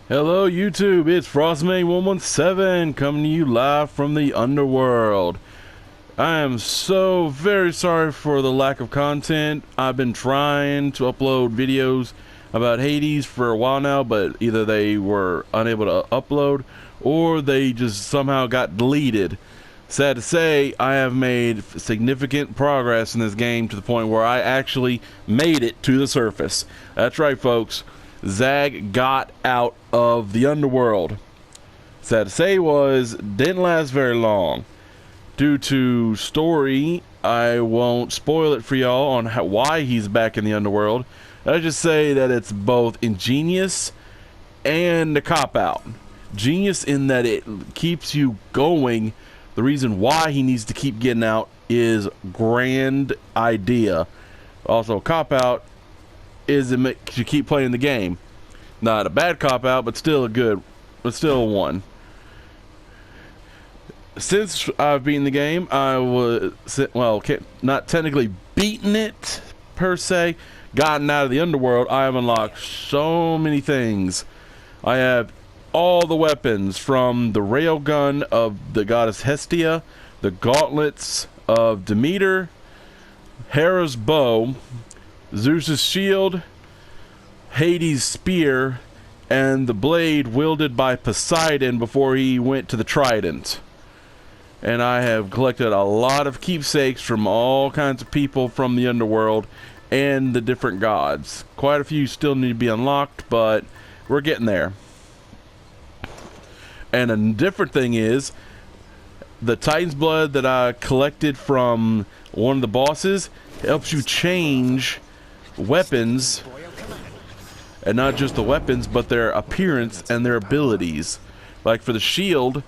Hello YouTube, it's Frostman117 coming to you live from the Underworld. I am so very sorry for the lack of content. I've been trying to upload videos about Hades for a while now, but either they were unable to upload or they just somehow got deleted. Sad to say, I have made significant progress in this game to the point where I actually made it to the surface. That's right, folks. Zag got out of the Underworld. Sad to say didn't last very long. Due to story, I won't spoil it for y'all on why he's back in the Underworld. I just say that it's both ingenious and a cop-out. Genius in that it keeps you going. The reason why he needs to keep getting out is grand idea. Also, cop-out is it makes you keep playing the game. Not a bad cop-out, but still still one. Since I've beaten the game, I was, well, not technically beaten it per se, gotten out of the Underworld, I have unlocked so many things. I have all the weapons from the railgun of the goddess Hestia, the gauntlets of Demeter, Hera's bow, Zeus's shield, Hades' spear, and the blade wielded by Poseidon before he went to the Trident. And I have collected a lot of keepsakes from all kinds of people from the Underworld and the different gods. Quite a few still need to be unlocked, but we're getting there. And a different thing is, the Titan's blood that I collected from one of the bosses helps you change weapons, and not just the weapons, but their appearance and their abilities. Like for the shield,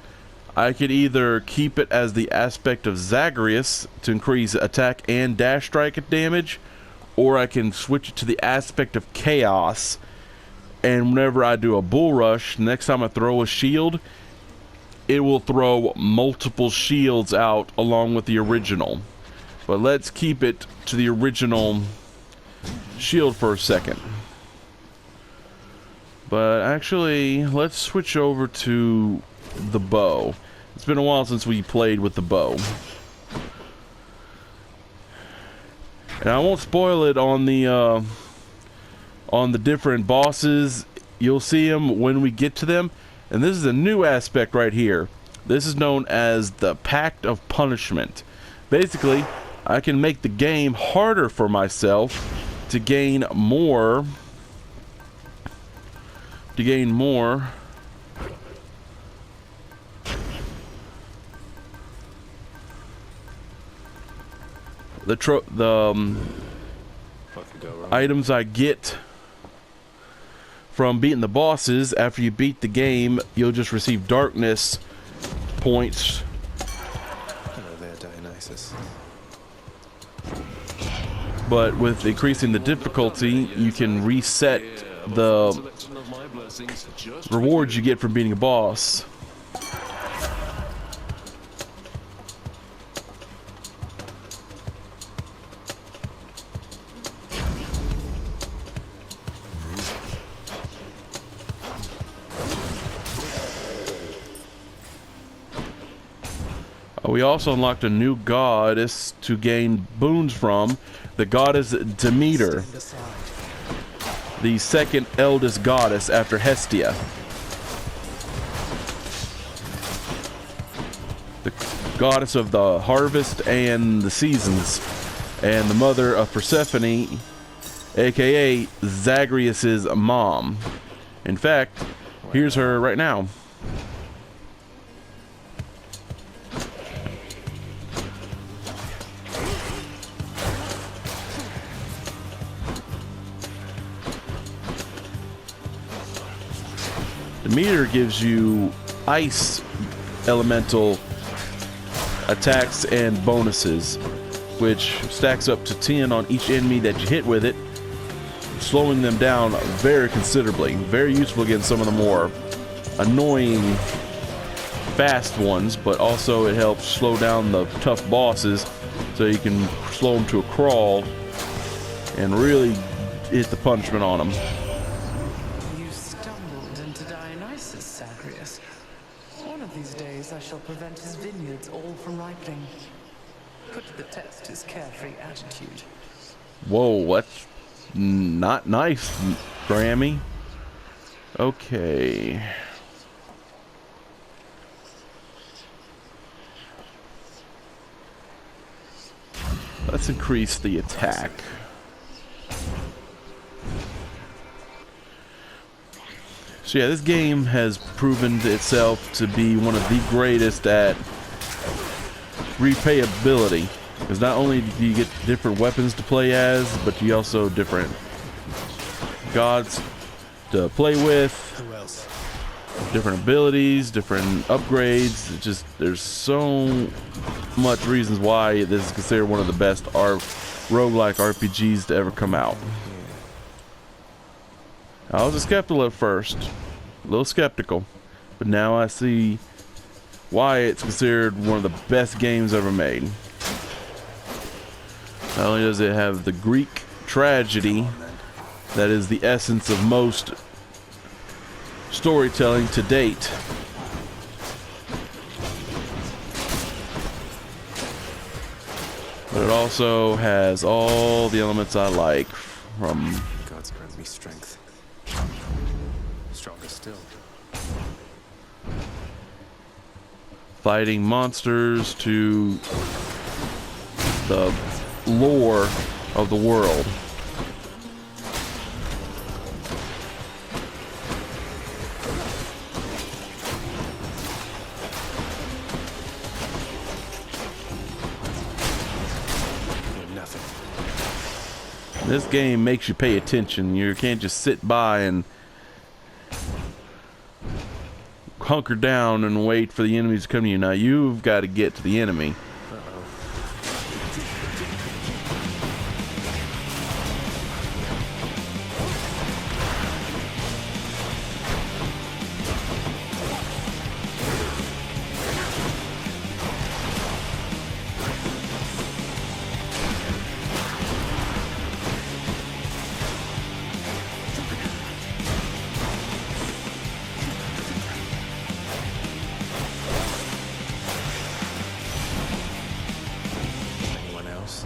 I could either keep it as the aspect of Zagreus to increase attack and dash strike damage, or I can switch it to the aspect of Chaos, and whenever I do a bull rush, next time I throw a shield, it will throw multiple shields out along with the original. But let's keep it to the original shield for a second. But actually, let's switch over to the bow. It's been a while since we played with the bow. And I won't spoil it on the different bosses. You'll see them when we get to them. And this is a new aspect right here. This is known as the Pact of Punishment. Basically, I can make the game harder for myself to gain more. Items I get from beating the bosses. After you beat the game, you'll just receive darkness points. Hello there, Dionysus. But with increasing the difficulty, you can reset the rewards you get from beating a boss. We also unlocked a new goddess to gain boons from, the goddess Demeter, the second eldest goddess after Hestia. The goddess of the harvest and the seasons, and the mother of Persephone, aka Zagreus's mom. In fact, here's her right now. The meter gives you ice elemental attacks and bonuses, which stacks up to 10 on each enemy that you hit with it, slowing them down very considerably. Very useful against some of the more annoying fast ones, but also it helps slow down the tough bosses so you can slow them to a crawl and really hit the punishment on them. You stumbled into Dionysus, Zagreus. One of these days I shall prevent his vineyards all from ripening. Put to the test his carefree attitude. Whoa, that's not nice, Grammy. Okay. Let's increase the attack. So yeah, this game has proven itself to be one of the greatest at replayability. Because not only do you get different weapons to play as, but you also different gods to play with, Who else? different abilities, different upgrades. It just, there's so much reasons why this is considered one of the best roguelike RPGs to ever come out. I was a skeptical at first, a little skeptical, but now I see why it's considered one of the best games ever made. Not only does it have the Greek tragedy that is the essence of most storytelling to date, but it also has all the elements I like, from God's grant me strength. Stronger still. fighting monsters to the lore of the world. Nothing. This game makes you pay attention. You can't just sit by and hunker down and wait for the enemies to come to you. Now you've got to get to the enemy. Anyone else?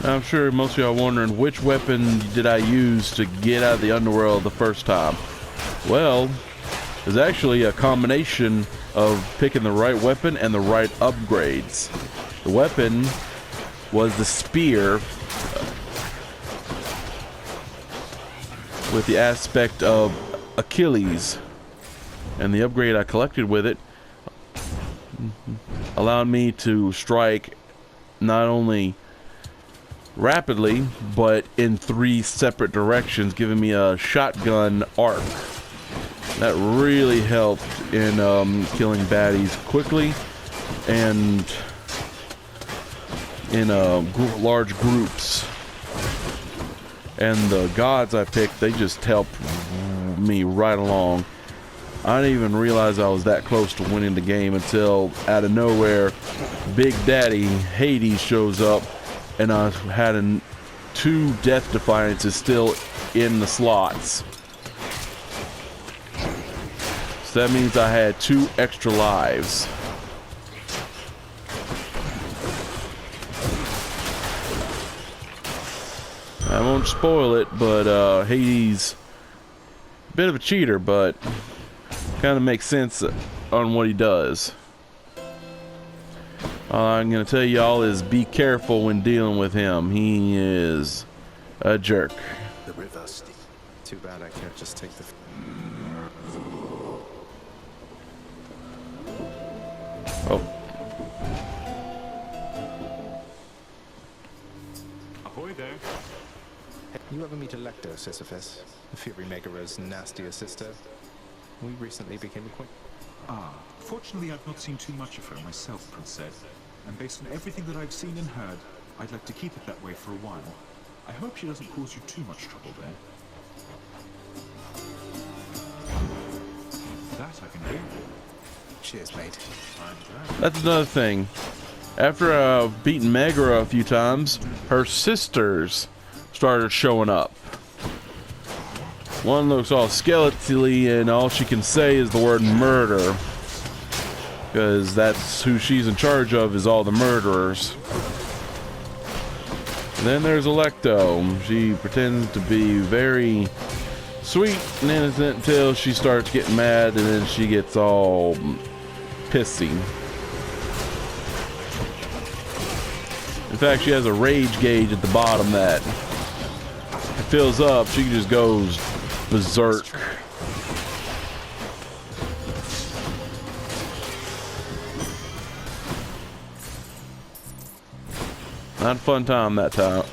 I'm sure most of y'all wondering, which weapon did I use to get out of the underworld the first time? Well, it's actually a combination of picking the right weapon and the right upgrades. The weapon was the spear with the aspect of Achilles, and the upgrade I collected with it allowed me to strike not only rapidly, but in 3 separate directions, giving me a shotgun arc. That really helped in killing baddies quickly and in large groups. And the gods I picked, they just helped me right along. I didn't even realize I was that close to winning the game until out of nowhere Big Daddy Hades shows up, and I had 2 Death Defiances still in the slots. So that means I had 2 extra lives. I won't spoil it, but Hades, a bit of a cheater, but kind of makes sense on what he does. All I'm going to tell y'all is be careful when dealing with him. He is a jerk. The river. Too bad I can't just take the... Oh. Ahoy there. You ever meet Electo, Sisyphus? The Fury Megara's nastier sister? We recently became acquainted. Ah, Unfortunately, I've not seen too much of her myself, Princess. And based on everything that I've seen and heard, I'd like to keep it that way for a while. I hope she doesn't cause you too much trouble there. That I can do. Cheers, mate. I'm glad. That's another thing. After beating Megara a few times, her sisters started showing up. One looks all skeletally, and all she can say is the word murder. Because that's who she's in charge of, is all the murderers. And then there's Electo. She pretends to be very sweet and innocent until she starts getting mad, and then she gets all pissy. In fact, she has a rage gauge at the bottom that it fills up. She just goes berserk. Not a fun time that time.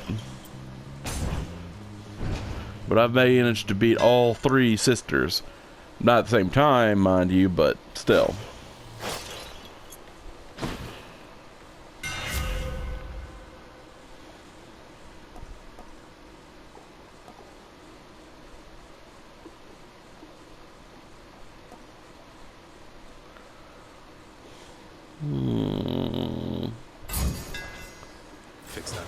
But I've managed to beat all three sisters. Not at the same time, mind you, but still. Fix that.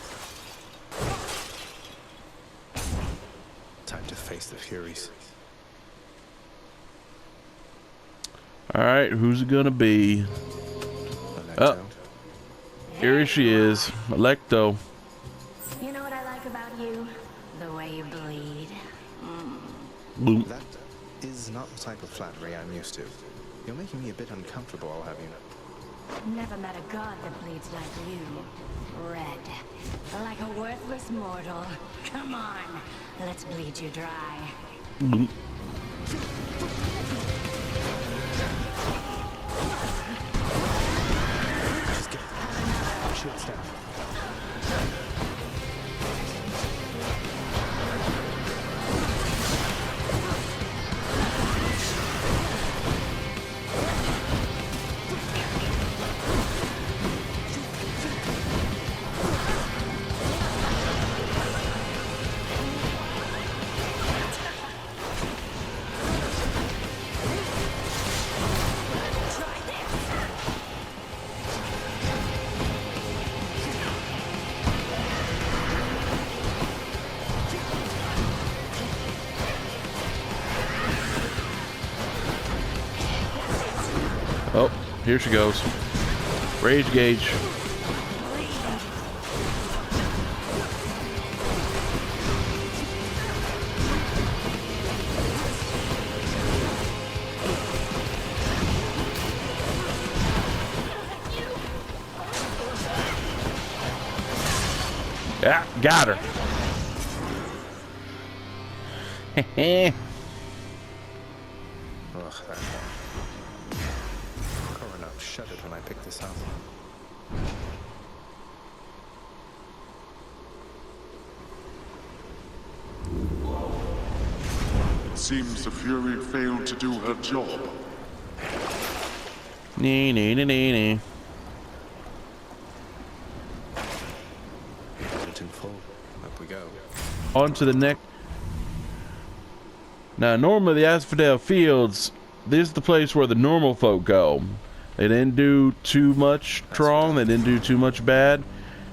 Time to face the Furies. Alright, who's it gonna be? Electo. Here she is, Electo. You know what I like about you? The way you bleed. Boom. That is not the type of flattery I'm used to. You're making me a bit uncomfortable, I'll have you know. Never met a god that bleeds like you. Red. Like a worthless mortal. Come on, let's bleed you dry. Boom. Just get it. Shield staff. Oh, here she goes. Rage gauge. Yeah, got her. Ugh, that one. Coroner shuddered when I picked this up. It seems the Fury failed to do her job. Nee, nee, nee, nee, nee. Put in full. Up we go. On to the next. Now, normally the Asphodel Fields, this is the place where the normal folk go. They didn't do too much wrong. They didn't do too much bad.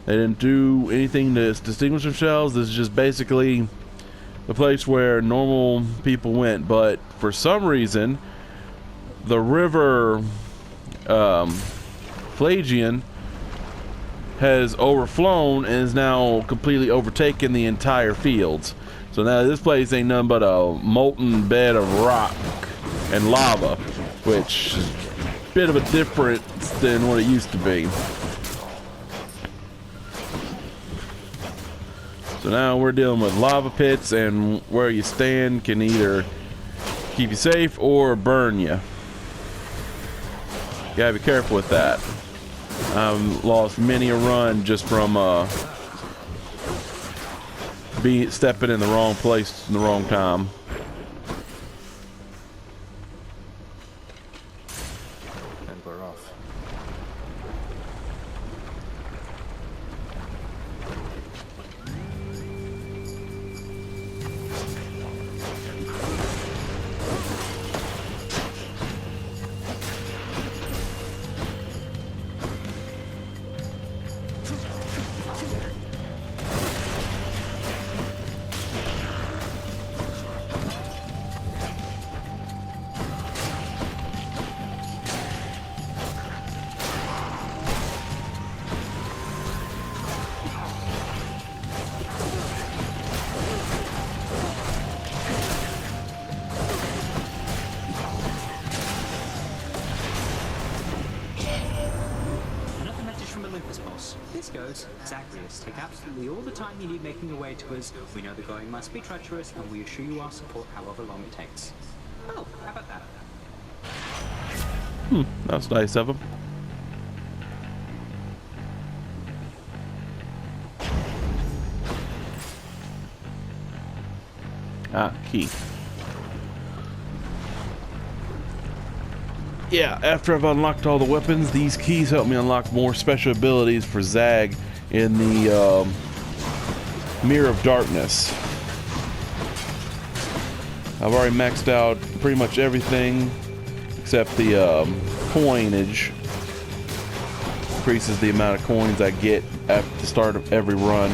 They didn't do anything to distinguish themselves. This is just basically the place where normal people went. But for some reason, the river Flagian has overflown and is now completely overtaken the entire fields. So now this place ain't nothing but a molten bed of rock and lava, which is a bit of a difference than what it used to be. So now we're dealing with lava pits, and where you stand can either keep you safe or burn you. You gotta be careful with that. I've lost many a run just from stepping in the wrong place in the wrong time. we're off. Another message from Olympus, boss. This goes, Zagreus, take absolutely all the time you need making your way to us. We know the going must be treacherous, and we assure you our support however long it takes. Oh, how about that? That's nice of him. Ah, key. Yeah, after I've unlocked all the weapons, these keys help me unlock more special abilities for Zag in the Mirror of Darkness. I've already maxed out pretty much everything except the coinage. Increases the amount of coins I get at the start of every run.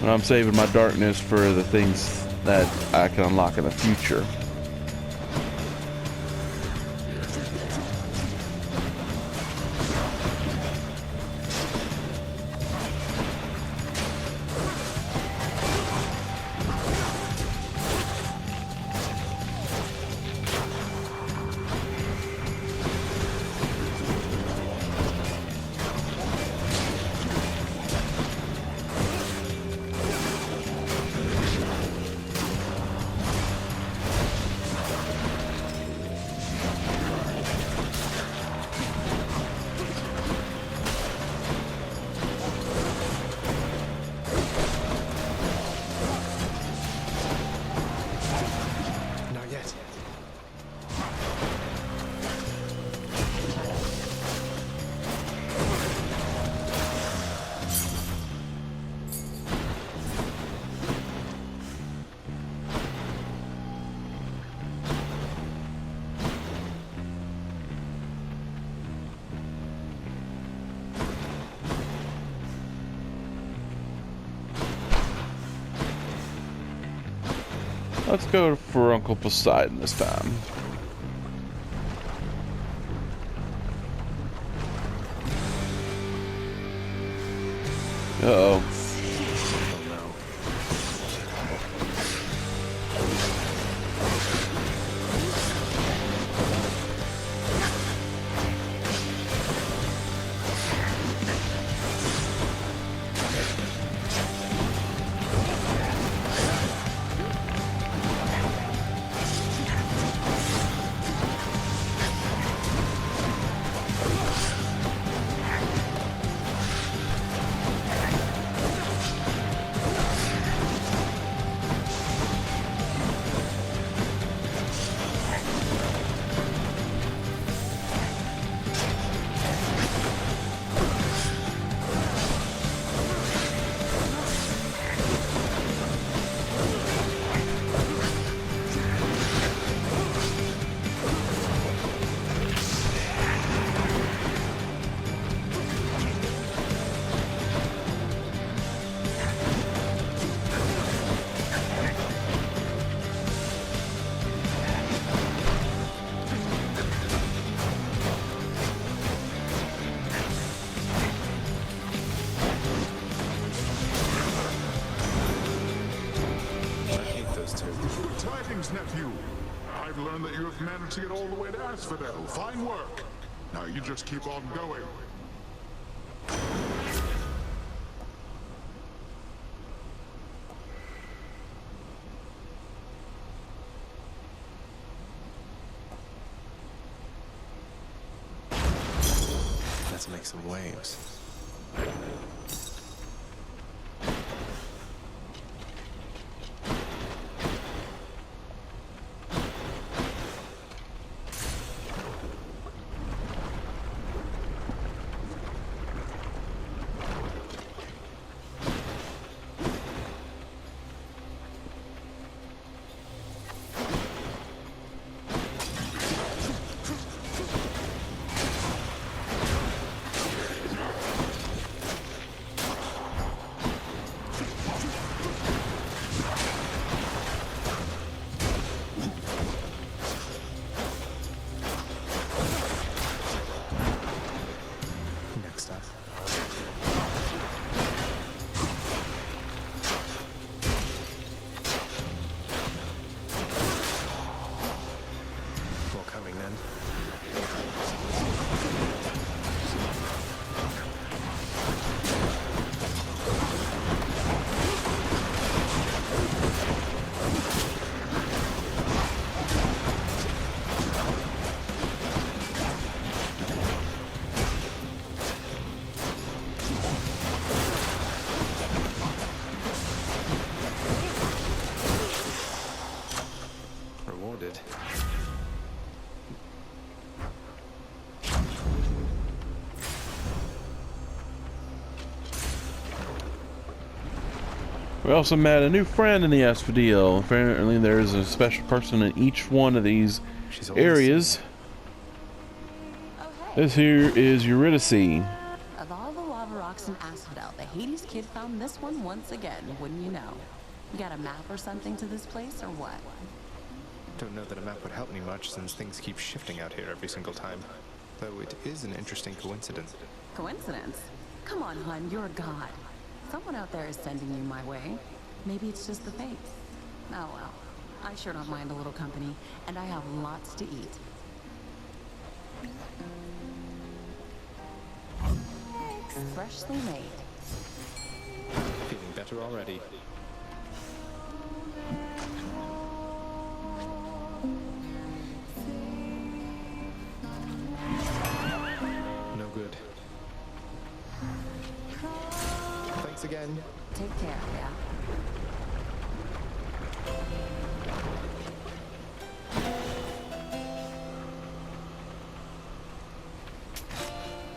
And I'm saving my darkness for the things that I can unlock in the future. Not yet. Let's go for Uncle Poseidon this time. Uh-oh. Oh no. Good tidings, nephew. I've learned that you have managed to get all the way to Asphodel. Fine work. Now you just keep on going. Let's make some waves. We also met a new friend in the Asphodel. Apparently there's a special person in each one of these She's always areas. Oh, hey. This here is Eurydice. Of all the lava rocks in Asphodel, the Hades kid found this one once again, wouldn't you know? You got a map or something to this place, or what? Don't know that a map would help me much since things keep shifting out here every single time. Though it is an interesting coincidence. Coincidence? Come on, hun, you're a god. Someone out there is sending you my way. Maybe it's just the fates. Oh well. I sure don't mind a little company, and I have lots to eat. Freshly made. Feeling better already. No good. Thanks again. Take care, yeah?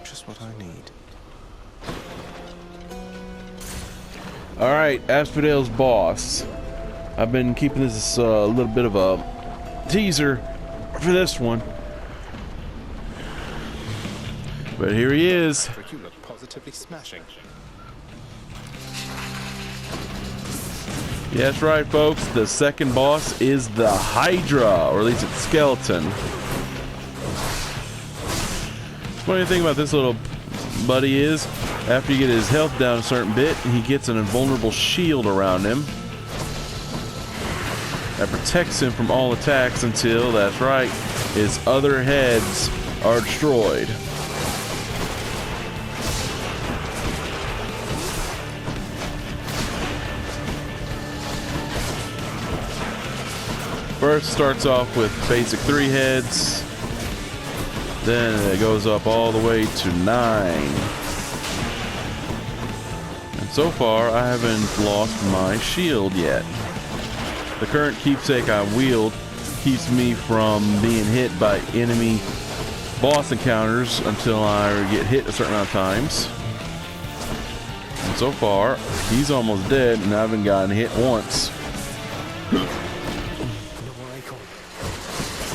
Just what I need. Alright, Asphodel's boss. I've been keeping this a little bit of a teaser for this one. But here he is. But you look positively smashing. Yeah, that's right, folks. The second boss is the Hydra, or at least its skeleton. Funny thing about this little buddy is, after you get his health down a certain bit, he gets an invulnerable shield around him that protects him from all attacks until, that's right, his other heads are destroyed. First starts off with basic 3 heads, then it goes up all the way to 9. And so far I haven't lost my shield yet. The current keepsake I wield keeps me from being hit by enemy boss encounters until I get hit a certain amount of times. And so far he's almost dead and I haven't gotten hit once.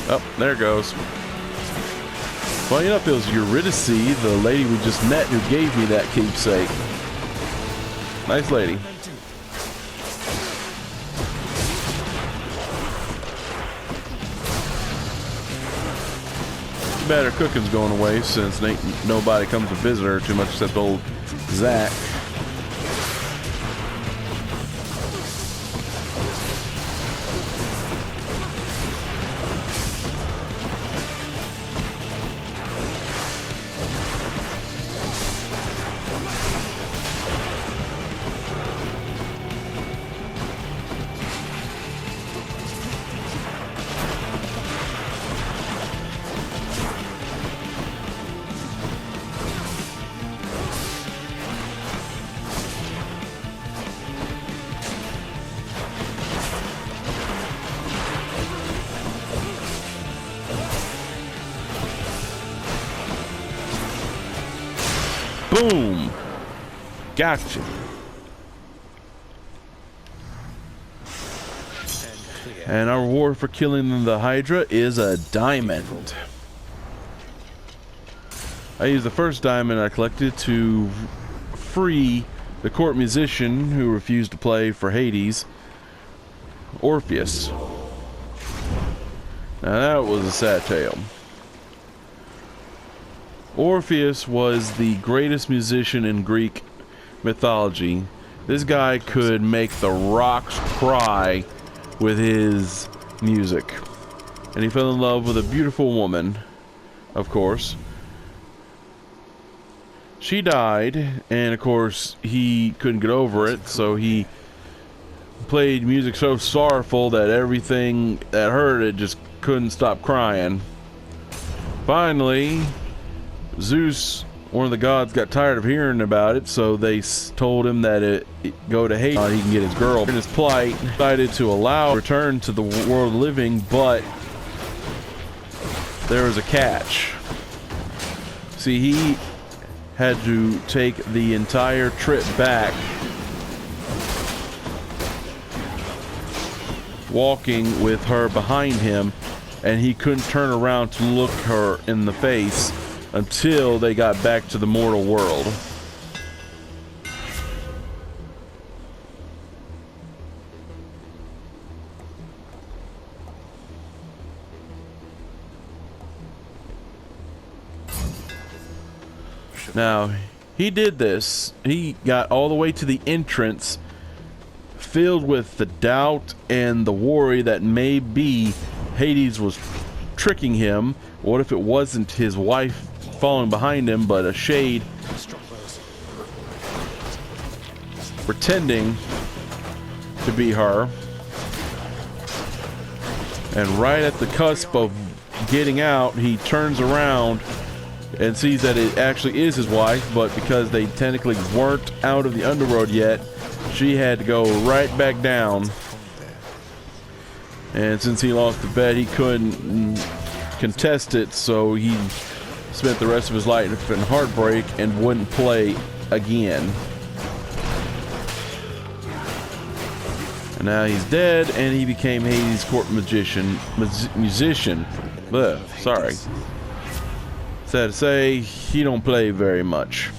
Oh, there it goes. Funny enough, it was Eurydice, the lady we just met, who gave me that keepsake. Nice lady. Too bad her cooking's going away since nobody comes to visit her too much except old Zach. Boom! Gotcha. And our reward for killing the Hydra is a diamond. I used the first diamond I collected to free the court musician who refused to play for Hades, Orpheus. Now that was a sad tale. Orpheus was the greatest musician in Greek mythology. This guy could make the rocks cry with his music. And he fell in love with a beautiful woman, of course. She died, and of course he couldn't get over it, so he played music so sorrowful that everything that heard it just couldn't stop crying. Finally, Zeus, one of the gods, got tired of hearing about it, so they told him that it go to Hades. He can get his girl. In his plight, decided to allow return to the world of living, but there was a catch. See, he had to take the entire trip back walking with her behind him, and he couldn't turn around to look her in the face until they got back to the mortal world. Now, he did this. He got all the way to the entrance, filled with the doubt and the worry that maybe Hades was tricking him. What if it wasn't his wife following behind him, but a shade pretending to be her? And right at the cusp of getting out, he turns around and sees that it actually is his wife, but because they technically weren't out of the underworld yet, she had to go right back down. And since he lost the bet, he couldn't contest it, so he spent the rest of his life in heartbreak and wouldn't play again. And now he's dead, and he became Hades' court musician. Ugh, sorry. Sad to say, he don't play very much.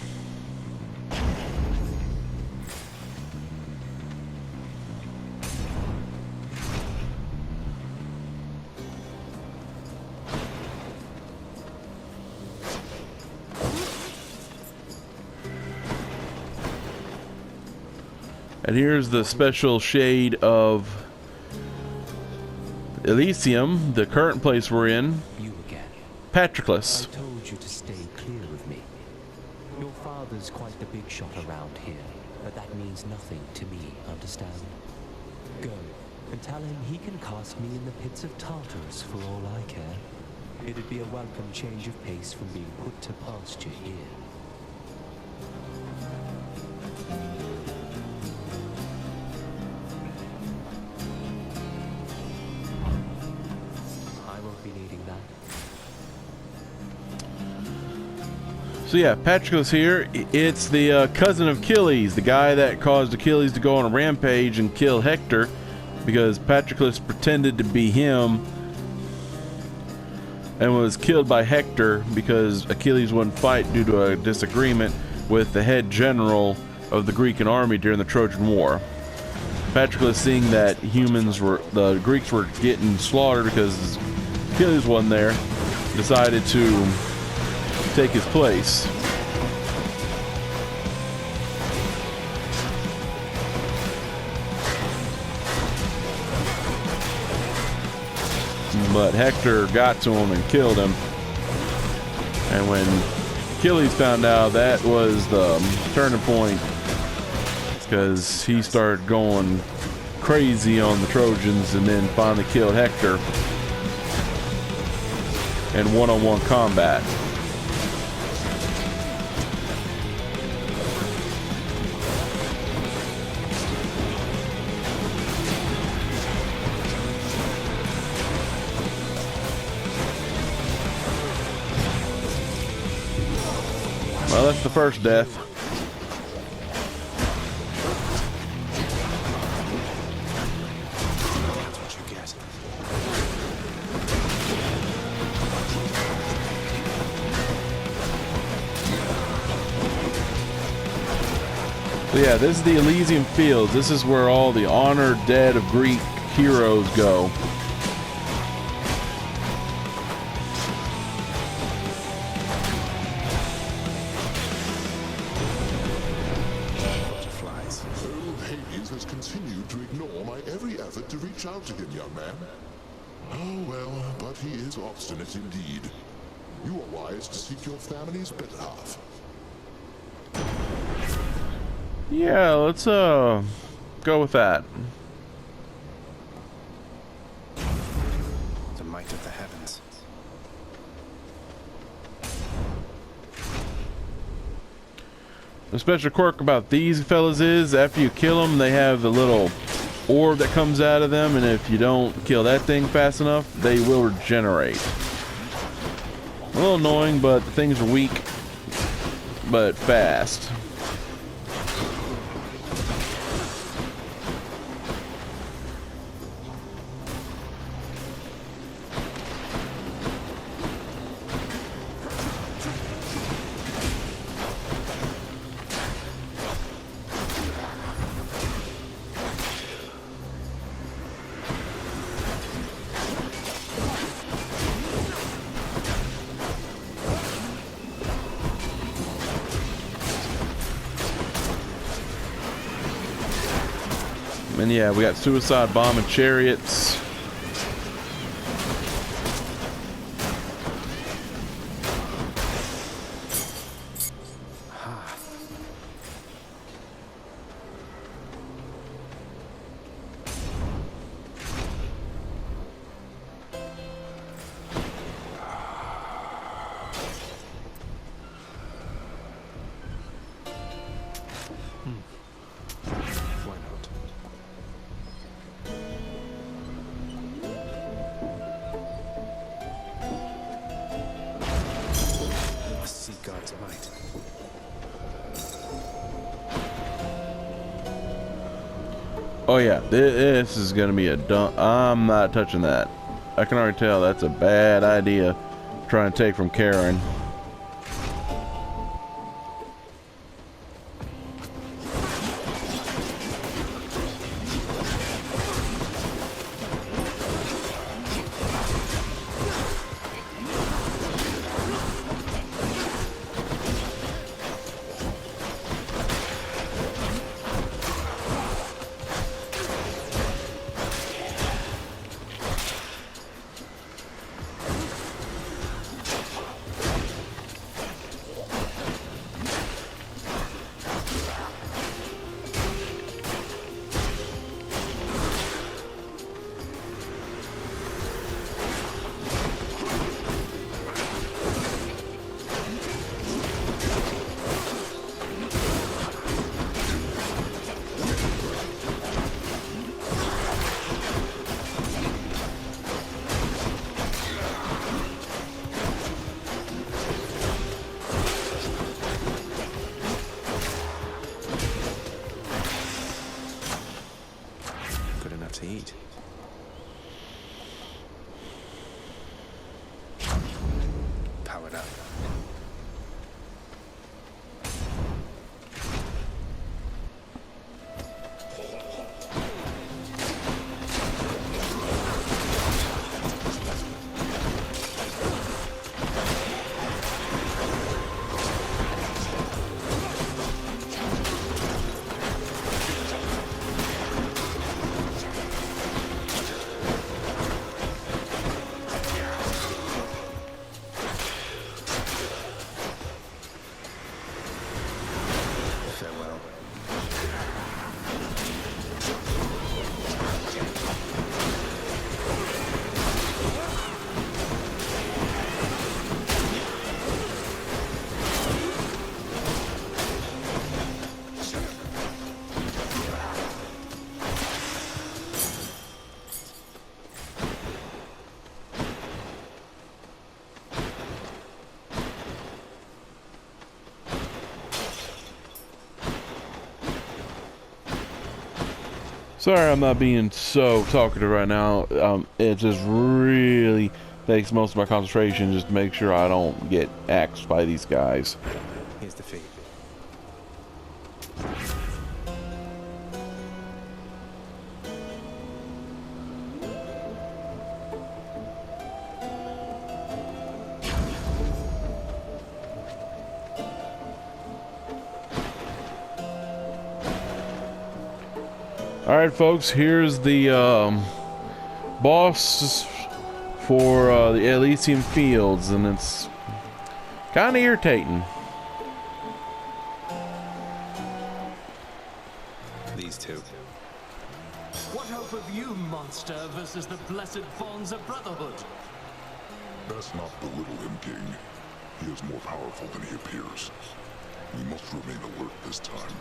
And here's the special shade of Elysium, the current place we're in. You again. Patroclus. I told you to stay clear of me. Your father's quite the big shot around here, but that means nothing to me, understand? Go, and tell him he can cast me in the pits of Tartarus for all I care. It'd be a welcome change of pace from being put to pasture here. I won't be needing that. So yeah, Patroclus here. It's the cousin of Achilles, the guy that caused Achilles to go on a rampage and kill Hector, because Patroclus pretended to be him and was killed by Hector because Achilles wouldn't fight due to a disagreement with the head general of the Greek army during the Trojan War. Patroclus, seeing that the Greeks were getting slaughtered because Achilles wasn't there, decided to take his place. But Hector got to him and killed him. And when Achilles found out, that was the turning point, because he started going crazy on the Trojans and then finally killed Hector in one-on-one combat. Well, that's the first death. That's what you get. So yeah, this is the Elysium Fields. This is where all the honored dead of Greek heroes go. Butterflies. Old Hades has continued to ignore my every effort to reach out to him, young man. Oh well, but he is obstinate indeed. You are wise to seek your family's better half. Yeah, let's go with that. The might of the heavens. The special quirk about these fellas is after you kill them, they have a little orb that comes out of them, and if you don't kill that thing fast enough, they will regenerate. A little annoying, but the things are weak, but fast. And yeah, we got suicide bomb and chariots. Why not? See God's might. Oh yeah, this is gonna be a dump. I'm not touching that. I can already tell that's a bad idea. Trying to take from Karen. Good enough to eat. Powered up. Farewell. Sorry, I'm not being so talkative right now. It just really takes most of my concentration just to make sure I don't get axed by these guys. Here's the fee. Alright folks, here's the boss for the Elysium Fields, and it's kind of irritating. These two. What hope have you, monster, versus the blessed bonds of brotherhood? Best not belittle him, King. He is more powerful than he appears. We must remain alert this time.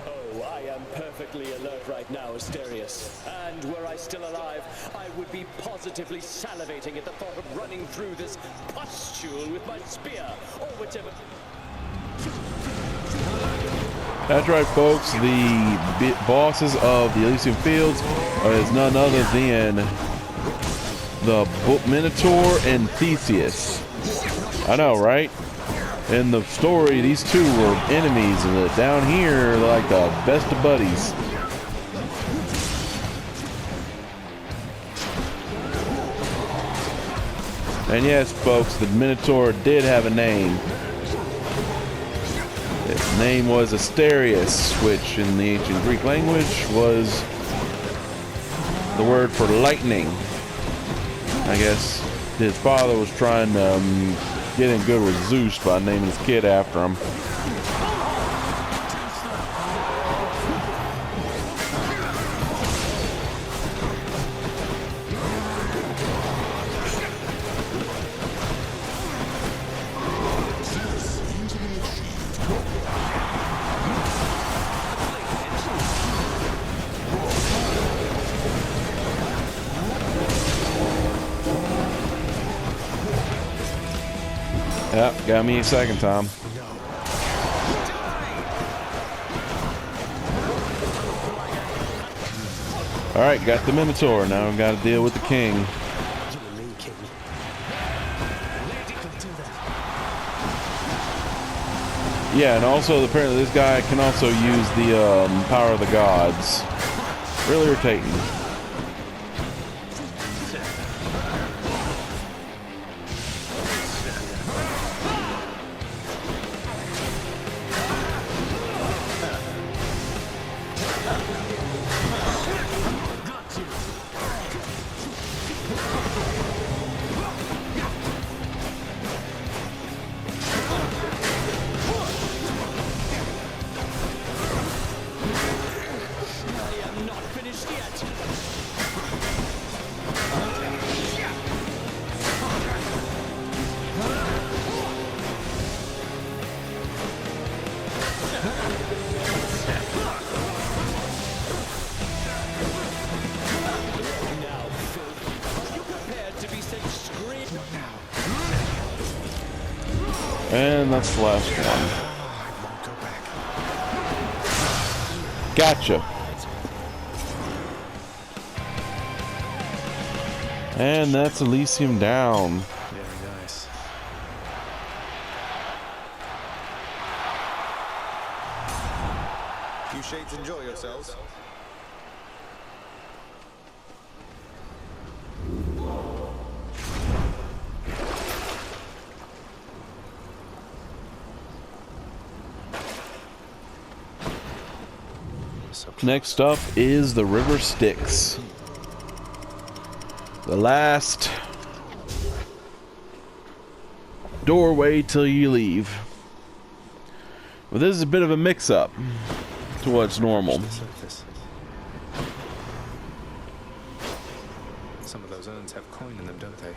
Oh, I am perfectly alert right now, Asterius. And were I still alive, I would be positively salivating at the thought of running through this pustule with my spear, or whichever... That's right folks, the bosses of the Elysium Fields is none other than the Minotaur and Theseus. I know, right? In the story, these two were enemies, and down here, they're like the best of buddies. And yes, folks, the Minotaur did have a name. His name was Asterius, which in the ancient Greek language was the word for lightning. I guess his father was trying to get in good with Zeus by naming his kid after him. Yep, got me a second time. Alright, got the Minotaur. Now we've got to deal with the king. Yeah, and also apparently this guy can also use the power of the gods. Really irritating. And that's the last one. Gotcha. And that's Elysium down. Very nice. You shades enjoy yourselves. Next up is the River Styx. The last doorway till you leave. Well, this is a bit of a mix-up to what's normal. Some of those urns have coin in them, don't they?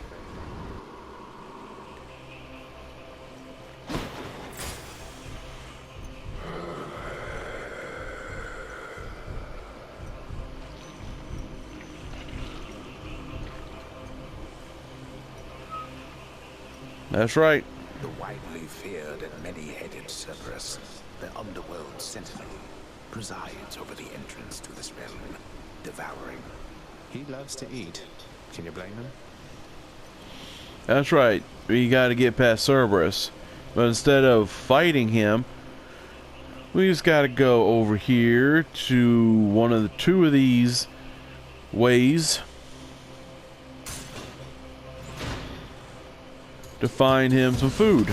That's right. The widely feared and many-headed Cerberus, the Underworld Sentinel, presides over the entrance to this realm, devouring. He loves to eat. Can you blame him? That's right. We got to get past Cerberus. But instead of fighting him, we just got to go over here to one of the two of these ways to find him some food.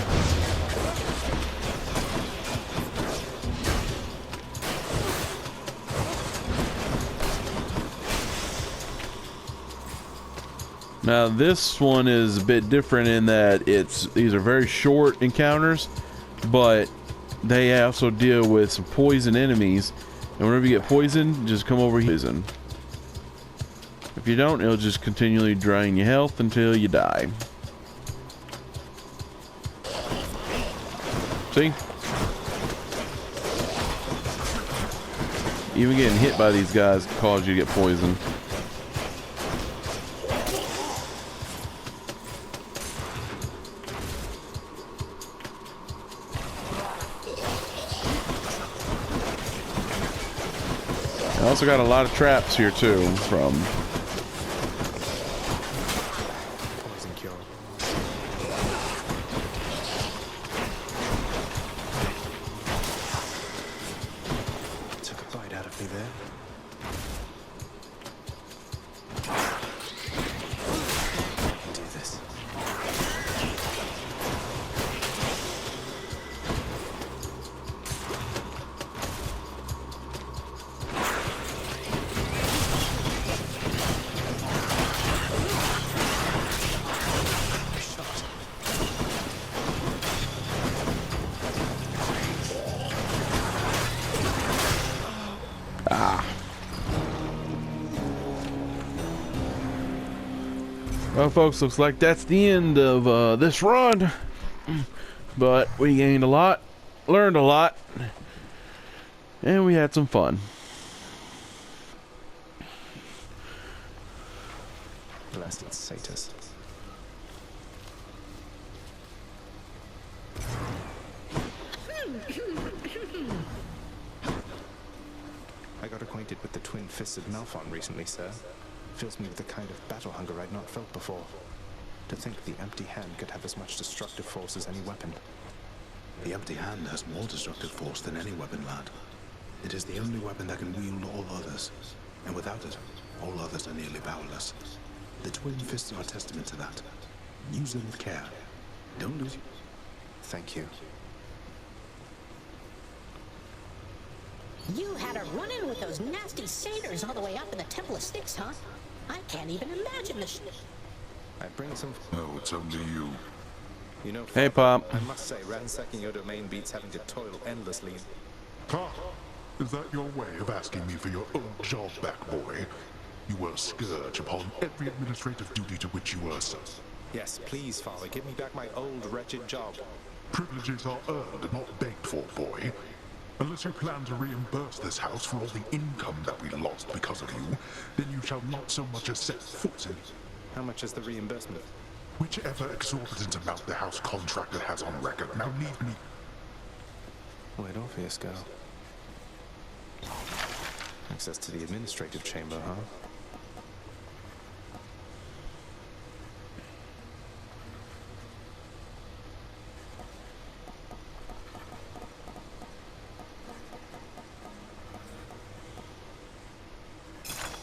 Now this one is a bit different in that these are very short encounters, but they also deal with some poison enemies, and whenever you get poisoned, just come over here. Poison. If you don't, it'll just continually drain your health until you die. See? Even getting hit by these guys can cause you to get poisoned. I also got a lot of traps here too from Poison cure. Took a bite out of me there. I can do this. Well, folks, looks like that's the end of this run. But we gained a lot, learned a lot, and we had some fun. Blessed Satyrs. I got acquainted with the twin-fisted Malphon recently, sir. Fills me with the kind of battle hunger I'd not felt before. To think the empty hand could have as much destructive force as any weapon. The empty hand has more destructive force than any weapon, lad. It is the only weapon that can wield all others, and without it, all others are nearly powerless. The twin fists are a testament to that. Use them with care. Don't lose. Thank you. You had a run-in with those nasty satyrs all the way up in the Temple of Styx, huh? I can't even imagine the I bring some... Oh, it's only you. You know, hey, Pop. I must say, ransacking your domain beats having to toil endlessly. Ah, is that your way of asking me for your old job back, boy? You were a scourge upon every administrative duty to which you were sent. Yes, please, Father, give me back my old, wretched job. Privileges are earned and not begged for, boy. Unless you plan to reimburse this house for all the income that we lost because of you, then you shall not so much as set foot in. How much is the reimbursement? Whichever exorbitant amount the house contractor has on record. Now leave me. Where'd Orpheus go? Access to the administrative chamber, huh?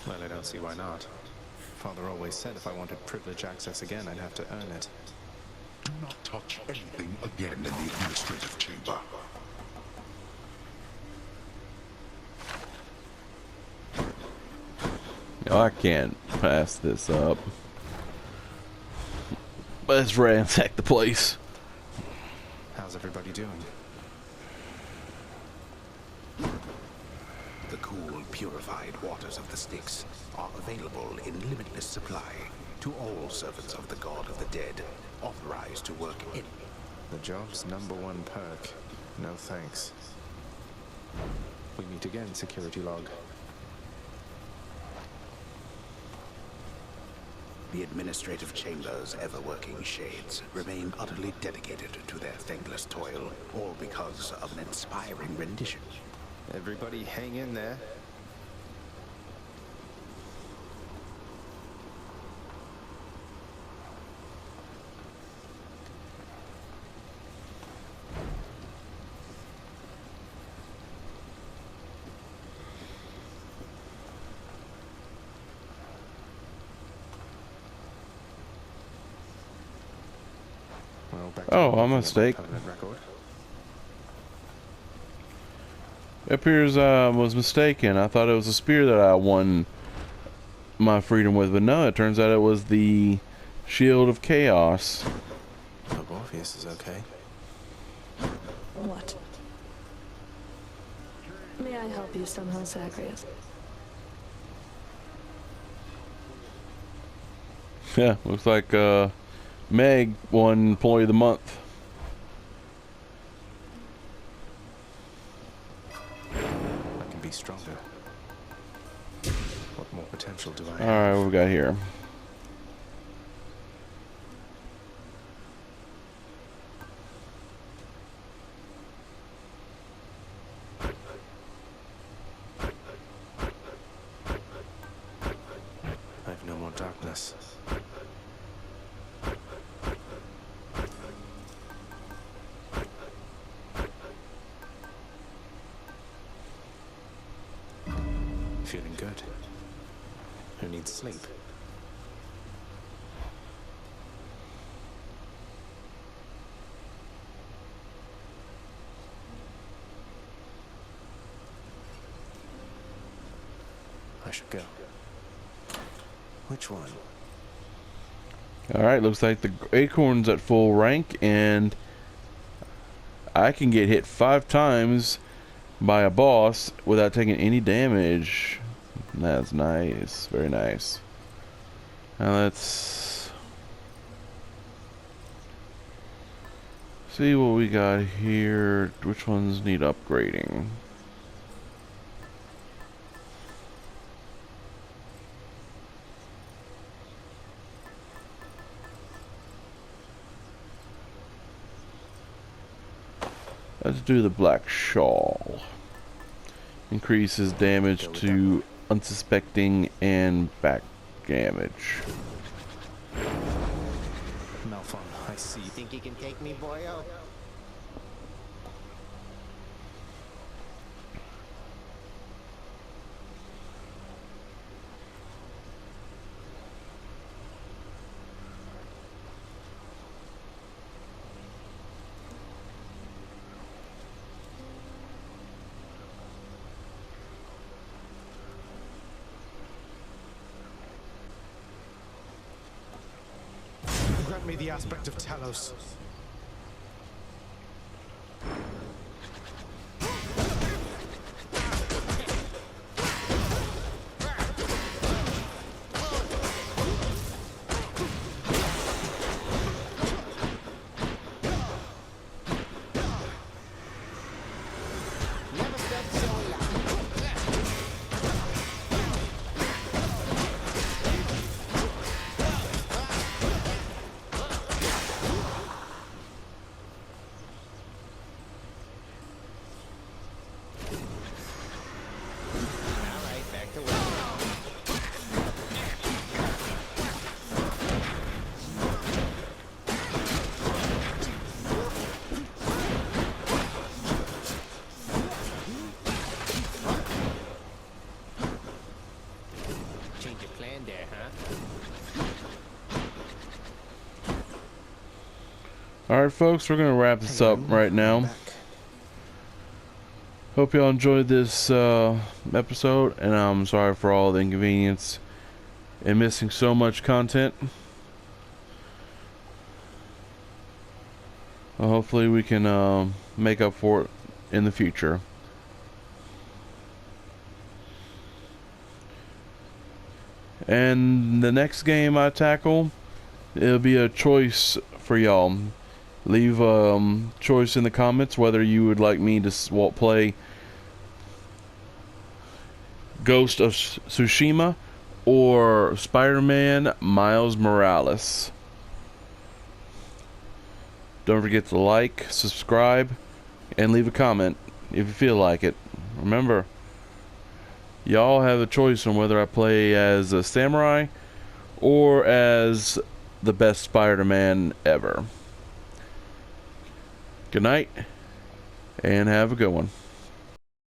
Well, I don't see why not. Father always said if I wanted privilege access again, I'd have to earn it. Do not touch anything again in the administrative chamber. No, I can't pass this up. Let's ransack the place. How's everybody doing? The cool, purified waters of the Styx are available in limitless supply to all servants of the God of the Dead, authorized to work in. The job's #1 perk. No thanks. We meet again, security log. The administrative chamber's ever-working shades remain utterly dedicated to their thankless toil, all because of an inspiring rendition. Everybody hang in there. Well, back to Oh, a mistake. permanent record. It appears I was mistaken. I thought it was a spear that I won my freedom with, but no, it turns out it was the Shield of Chaos. Hope Orpheus is okay. What? May I help you somehow, Zagreus? Yeah, looks like Meg won Employee of the Month. I can be stronger. What more potential do I have? Alright, what we got here? I have no more darkness. Feeling good. Who needs sleep? I should go. Which one? Alright, looks like the acorn's at full rank, and I can get hit 5 times by a boss without taking any damage. That's nice. Very nice. Now let's See what we got here. Which ones need upgrading? Let's do the Black Shawl. Increases damage to unsuspecting and back damage. Malphon, I see. Think you can take me, boyo? Grant me the aspect of Talos. Alright folks, we're going to wrap this up right now. Hope y'all enjoyed this episode, and I'm sorry for all the inconvenience and missing so much content. Hopefully we can make up for it in the future. And the next game I tackle, it'll be a choice for y'all. Leave a choice in the comments whether you would like me to play Ghost of Tsushima or Spider-Man Miles Morales. Don't forget to like, subscribe, and leave a comment if you feel like it. Remember, y'all have a choice on whether I play as a samurai or as the best Spider-Man ever. Good night, and have a good one.